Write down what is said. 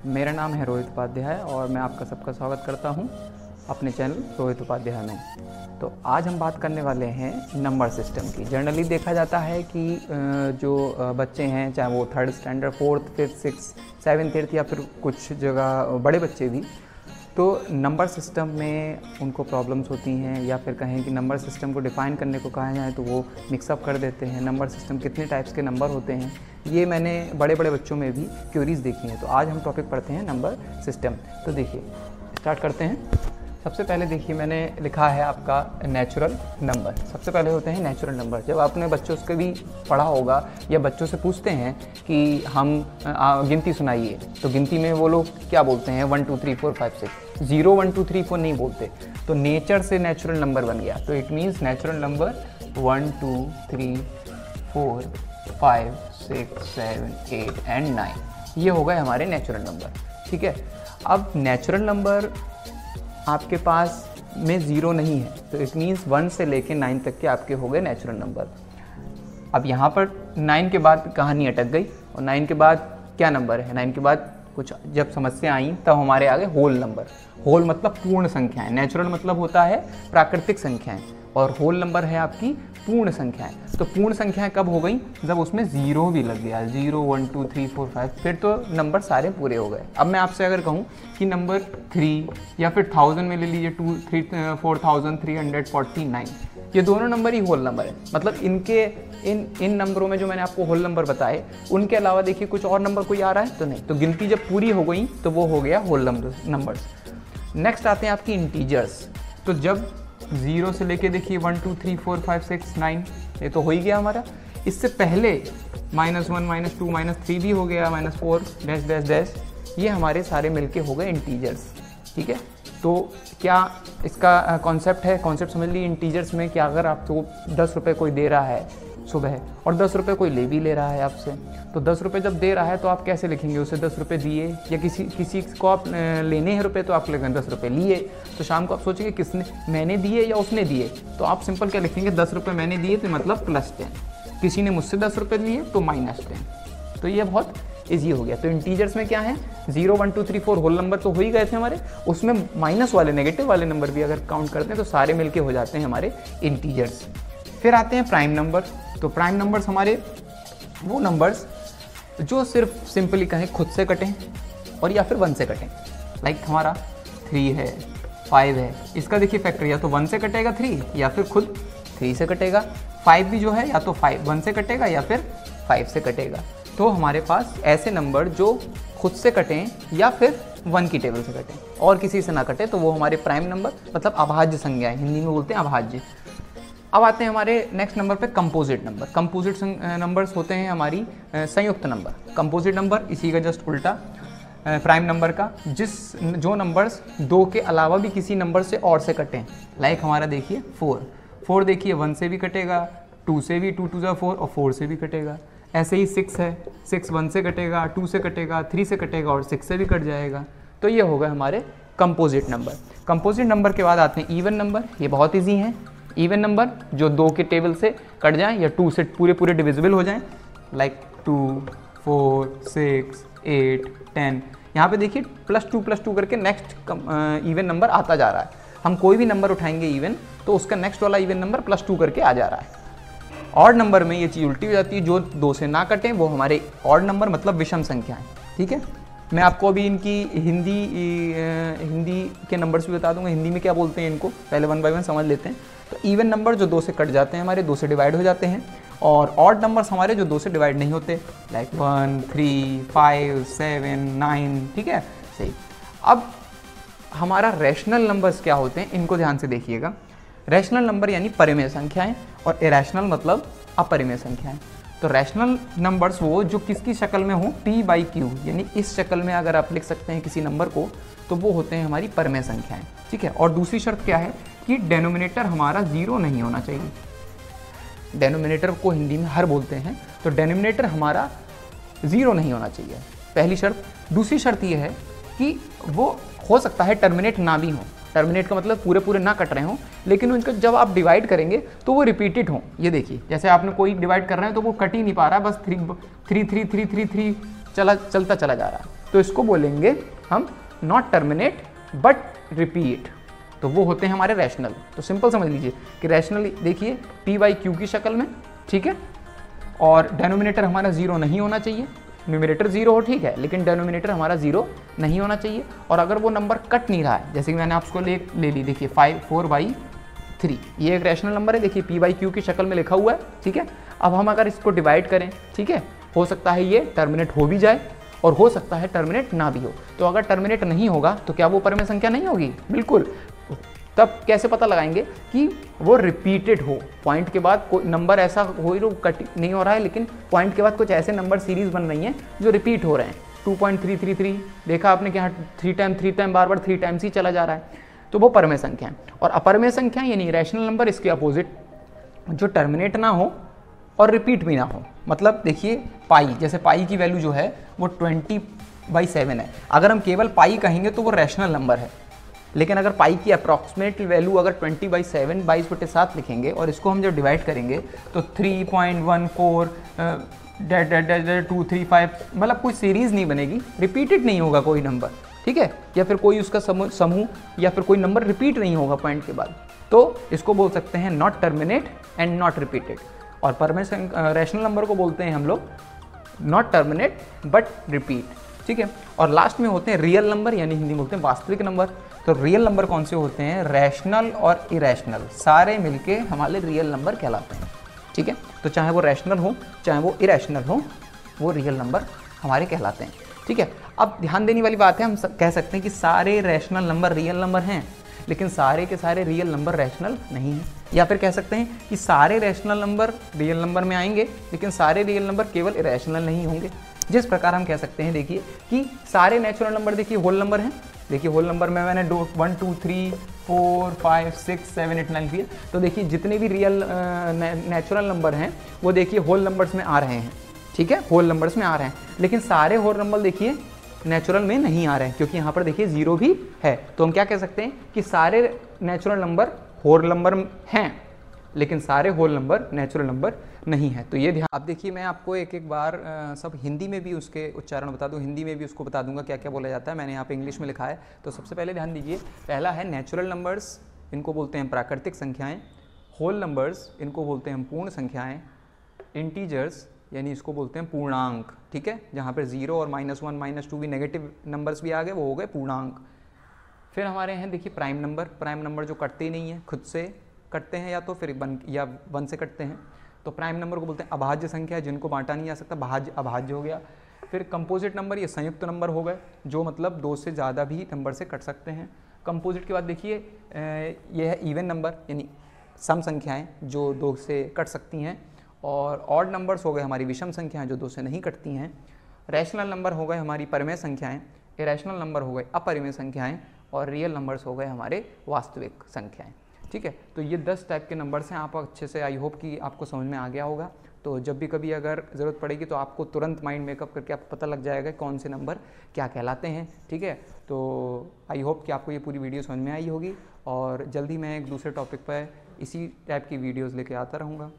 मेरा नाम है रोहित उपाध्याय और मैं आपका सबका स्वागत करता हूं अपने चैनल रोहित उपाध्याय में। तो आज हम बात करने वाले हैं नंबर सिस्टम की। जनरली देखा जाता है कि जो बच्चे हैं, चाहे वो 3rd standard, 4th, 5th, 6th, 7th, 8th या फिर कुछ जगह बड़े बच्चे भी, तो नंबर सिस्टम में उनको प्रॉब्लम्स होती हैं, या फिर कहें कि नंबर सिस्टम को डिफ़ाइन करने को कहा जाए तो वो मिक्सअप कर देते हैं। नंबर सिस्टम कितने टाइप्स के नंबर होते हैं, ये मैंने बड़े बड़े बच्चों में भी क्यूरीज़ देखी हैं। तो आज हम टॉपिक पढ़ते हैं नंबर सिस्टम। तो देखिए, स्टार्ट करते हैं। सबसे पहले देखिए, मैंने लिखा है आपका नेचुरल नंबर। सबसे पहले होते हैं नेचुरल नंबर। जब आपने बच्चों से भी पढ़ा होगा या बच्चों से पूछते हैं कि हम गिनती सुनाइए, तो गिनती में वो लोग क्या बोलते हैं? 1 2 3 4 5 6। 0 1 2 3 4 नहीं बोलते। तो नेचर से नेचुरल नंबर बन गया। तो it means natural number 1 2 3 4 5 6 7 8 and 9। ये हो गए हमारे नेचुरल नंबर। ठीक है। अब नेचुरल नंबर आपके पास में 0 नहीं है, तो इट मीन्स 1 से लेके 9 तक के आपके हो गए नेचुरल नंबर। अब यहाँ पर 9 के बाद कहानी अटक गई। और 9 के बाद क्या नंबर है? 9 के बाद कुछ जब समस्या आई तब हमारे आगे होल नंबर। होल मतलब पूर्ण संख्याएं। नेचुरल मतलब होता है प्राकृतिक संख्याएं, और होल नंबर है आपकी पूर्ण संख्याएं। तो पूर्ण संख्याएं कब हो गई? जब उसमें 0 भी लग गया। 0 1 2 3 4 5, फिर तो नंबर सारे पूरे हो गए। अब मैं आपसे अगर कहूँ कि नंबर 3 या फिर 1000 में ले लीजिए, 4349, ये दोनों नंबर ही होल नंबर है। मतलब इनके इन नंबरों में जो मैंने आपको होल नंबर बताए, उनके अलावा देखिए कुछ और नंबर कोई आ रहा है तो नहीं। तो गिनती जब पूरी हो गई तो वो हो गया होल नंबर्स। नेक्स्ट आते हैं आपकी इंटीजर्स। तो जब 0 से लेके देखिए 1 2 3 4 5 6 9, ये तो हो ही गया हमारा। इससे पहले -1 -2 -3 भी हो गया, -4 डैश डैश डैश, ये हमारे सारे मिलके हो गए इंटीजर्स। ठीक है। तो क्या इसका कॉन्सेप्ट है? कॉन्सेप्ट समझ लीजिए इंटीजर्स में कि अगर आपको 10 रुपये कोई दे रहा है सुबह, और 10 रुपये कोई ले भी ले रहा है आपसे, तो 10 रुपये जब दे रहा है तो आप कैसे लिखेंगे? उसे 10 रुपये दिए, या किसी को आप लेने हैं रुपये तो आप लिखेंगे 10 रुपये लिए। तो शाम को आप सोचेंगे किसने, मैंने दिए या उसने दिए, तो आप सिंपल क्या लिखेंगे? 10 रुपये मैंने दिए तो मतलब +10, किसी ने मुझसे 10 रुपये लिए तो -10। तो ये बहुत ईजी हो गया। तो इंटीजर्स में क्या है? 0 1 2 3 4 होल नंबर तो हो ही गए थे हमारे, उसमें माइनस वाले, नेगेटिव वाले नंबर भी अगर काउंट करते हैं तो सारे मिलके हो जाते हैं हमारे इंटीजर्स। फिर आते हैं प्राइम नंबर। तो प्राइम नंबर्स हमारे वो नंबर्स जो सिर्फ सिंपली कहें खुद से कटें और या फिर 1 से कटें। लाइक हमारा 3 है, 5 है, इसका देखिए फैक्टर या तो 1 से कटेगा 3, या फिर खुद 3 से कटेगा। 5 भी जो है या तो 1 से कटेगा या फिर 5 से कटेगा। तो हमारे पास ऐसे नंबर जो खुद से कटें या फिर 1 की टेबल से कटें और किसी से ना कटे, तो वो हमारे प्राइम नंबर, मतलब अभाज्य संज्ञाएं, हिंदी में बोलते हैं अभाज्य। अब आते हैं हमारे नेक्स्ट नंबर पे, कंपोजिट नंबर। कंपोजिट नंबर्स होते हैं हमारी संयुक्त नंबर। कंपोजिट नंबर इसी का जस्ट उल्टा प्राइम नंबर का, जो नंबर्स 2 के अलावा भी किसी नंबर से और से कटें। लाइक हमारा देखिए 4 देखिए 1 से भी कटेगा, 2 से भी, 2 2 जा 4, और 4 से भी कटेगा। ऐसे ही 6 है, 6 1 से कटेगा, 2 से कटेगा, 3 से कटेगा और 6 से भी कट जाएगा। तो ये हो गए हमारे कंपोजिट नंबर। कंपोजिट नंबर के बाद आते हैं इवन नंबर। ये बहुत ईजी हैं। इवन नंबर जो 2 के टेबल से कट जाएं या 2 से पूरे डिविजिबल हो जाएं। लाइक 2 4 6 8 10। यहाँ पे देखिए +2 करके नेक्स्ट इवन नंबर आता जा रहा है। हम कोई भी नंबर उठाएंगे इवन, तो उसका नेक्स्ट वाला इवन नंबर +2 करके आ जा रहा है। ऑड नंबर में ये चीज़ उल्टी हो जाती है। जो 2 से ना कटें वो हमारे ऑड नंबर, मतलब विषम संख्याएं। ठीक है। मैं आपको अभी इनकी हिंदी के नंबर्स भी बता दूंगा। हिंदी में क्या बोलते हैं इनको, पहले 1 बाय 1 समझ लेते हैं। तो इवन नंबर जो 2 से कट जाते हैं हमारे, 2 से डिवाइड हो जाते हैं, और ऑड नंबर्स हमारे जो 2 से डिवाइड नहीं होते, लाइक 1 3 5 7 9। ठीक है, सही। अब हमारा रैशनल नंबर्स क्या होते हैं, इनको ध्यान से देखिएगा। रैशनल नंबर यानी परिमेय संख्याएं, और इरैशनल मतलब अपरिमेय संख्याएं। तो रैशनल नंबर्स वो जो किसकी शक्ल में हो, p/q, यानी इस शक्ल में अगर आप लिख सकते हैं किसी नंबर को, तो वो होते हैं हमारी परिमेय संख्याएं। ठीक है। और दूसरी शर्त क्या है कि डेनोमिनेटर हमारा 0 नहीं होना चाहिए। डेनोमिनेटर को हिंदी में हर बोलते हैं, तो डेनोमिनेटर हमारा 0 नहीं होना चाहिए, पहली शर्त। दूसरी शर्त ये है कि वो हो सकता है टर्मिनेट ना भी हो। टर्मिनेट का मतलब पूरे ना कट रहे हों, लेकिन उनको जब आप डिवाइड करेंगे तो वो रिपीटेड हों। ये देखिए, जैसे आपने कोई डिवाइड कर रहे हैं तो वो कट ही नहीं पा रहा है, बस 3 3 3 3 3 3 चलता चला जा रहा है। तो इसको बोलेंगे हम नॉट टर्मिनेट बट रिपीट, तो वो होते हैं हमारे रैशनल। तो सिंपल समझ लीजिए कि रैशनल देखिए पी बाई क्यू की शक्ल में, ठीक है, और डेनोमिनेटर हमारा जीरो नहीं होना चाहिए, न्यूमरेटर जीरो हो ठीक है, लेकिन डेनोमिनेटर हमारा जीरो नहीं होना चाहिए। और अगर वो नंबर कट नहीं रहा है, जैसे कि मैंने आपको ले ली, देखिए 4/3, ये एक रैशनल नंबर है, देखिए पी बाई क्यू की शक्ल में लिखा हुआ है, ठीक है। अब हम अगर इसको डिवाइड करें, ठीक है, हो सकता है ये टर्मिनेट हो भी जाए और हो सकता है टर्मिनेट ना भी हो। तो अगर टर्मिनेट नहीं होगा तो क्या वो परिमेय संख्या नहीं होगी? बिल्कुल। तब कैसे पता लगाएंगे कि वो रिपीटेड हो, पॉइंट के बाद कोई नंबर ऐसा हो जो कट नहीं हो रहा है, लेकिन पॉइंट के बाद कुछ ऐसे नंबर सीरीज बन रही हैं जो रिपीट हो रहे हैं। 2.333 देखा आपने कि हाँ 3 टाइम बार 3 टाइम्स ही चला जा रहा है, तो वो परमेय संख्या है। और अपरमेय संख्या यानी रैशनल नंबर, इसके अपोजिट जो टर्मिनेट ना हो और रिपीट भी ना हो। मतलब देखिए पाई, जैसे पाई की वैल्यू जो है वो 20/7 है, अगर हम केवल पाई कहेंगे तो वो रैशनल नंबर है, लेकिन अगर पाई की अप्रॉक्सीमेट वैल्यू अगर 20/7 22/7 लिखेंगे और इसको हम जब डिवाइड करेंगे तो 3.14 मतलब कोई सीरीज नहीं बनेगी, रिपीटेड नहीं होगा कोई नंबर, ठीक है, या फिर कोई उसका समूह या फिर कोई नंबर रिपीट नहीं होगा पॉइंट के बाद, तो इसको बोल सकते हैं not terminate and not repeated. और परमेय रैशनल नंबर को बोलते हैं हम लोग नॉट टर्मिनेट बट रिपीट, ठीक है। और लास्ट में होते हैं रियल नंबर, यानी हिंदी में बोलते हैं वास्तविक नंबर। तो रियल नंबर कौन से होते हैं? रैशनल और इरेशनल, सारे मिलके हमारे रियल नंबर कहलाते हैं, ठीक है। तो चाहे वो रैशनल हो चाहे वो इरेशनल हो, वो रियल नंबर हमारे कहलाते हैं, ठीक है। अब ध्यान देने वाली बात है, हम कह सकते हैं कि सारे रैशनल नंबर रियल नंबर हैं, लेकिन सारे के सारे रियल नंबर रैशनल नहीं हैं। या फिर कह सकते हैं कि सारे रैशनल नंबर रियल नंबर में आएंगे, लेकिन सारे रियल नंबर केवल इरेशनल नहीं होंगे। जिस प्रकार हम कह सकते हैं देखिए कि सारे नेचुरल नंबर देखिए होल नंबर हैं, देखिए होल नंबर में मैंने 1 2 3 4 5 6 7 8 9 किए, तो देखिए जितने भी रियल नेचुरल नंबर हैं वो देखिए होल नंबर्स में आ रहे हैं, ठीक है, होल नंबर्स में आ रहे हैं। लेकिन सारे होल नंबर देखिए नेचुरल में नहीं आ रहे हैं, क्योंकि यहाँ पर देखिए जीरो भी है। तो हम क्या कह सकते हैं कि सारे नेचुरल नंबर होल नंबर हैं, लेकिन सारे होल नंबर नेचुरल नंबर नहीं है। तो ये ध्यान। अब देखिए मैं आपको एक एक बार सब हिंदी में भी उसके उच्चारण बता दूं, हिंदी में भी उसको बता दूंगा क्या क्या बोला जाता है। मैंने यहाँ पे इंग्लिश में लिखा है। तो सबसे पहले ध्यान दीजिए, पहला है नेचुरल नंबर्स, इनको बोलते हैं प्राकृतिक संख्याएं। होल नंबर्स, इनको बोलते हैं हम पूर्ण संख्याएं। इंटीजर्स यानी इसको बोलते हैं पूर्णांक, ठीक है, जहाँ पर 0 और -1 -2 भी नेगेटिव नंबर्स भी आ गए, वो हो गए पूर्णांक। फिर हमारे हैं देखिए प्राइम नंबर, प्राइम नंबर जो कटते ही नहीं है, खुद से कटते हैं या तो फिर वन से कटते हैं, तो प्राइम नंबर को बोलते हैं अभाज्य संख्या, जिनको बांटा नहीं जा सकता, भाज्य अभाज्य हो गया। फिर कंपोजिट नंबर, ये संयुक्त नंबर हो गए, जो मतलब 2 से ज़्यादा भी नंबर से कट सकते हैं। कंपोजिट के बाद देखिए ये है इवन नंबर, यानी सम संख्याएं जो 2 से कट सकती हैं। और ऑड नंबर्स हो गए हमारी विषम संख्याएं जो 2 से नहीं कटती हैं। रैशनल नंबर हो गए हमारी परिमेय संख्याएं, इरेशनल नंबर हो गए अपरिमेय संख्याएं, और रियल नंबर्स हो गए हमारे वास्तविक संख्याएं, ठीक है। तो ये 10 टाइप के नंबर्स हैं। आप अच्छे से, आई होप कि आपको समझ में आ गया होगा। तो जब भी कभी अगर ज़रूरत पड़ेगी तो आपको तुरंत माइंड मेकअप करके आपको पता लग जाएगा कौन से नंबर क्या कहलाते हैं, ठीक है। तो आई होप कि आपको ये पूरी वीडियो समझ में आई होगी, और जल्दी मैं एक दूसरे टॉपिक पर इसी टाइप की वीडियोज़ लेके आता रहूँगा।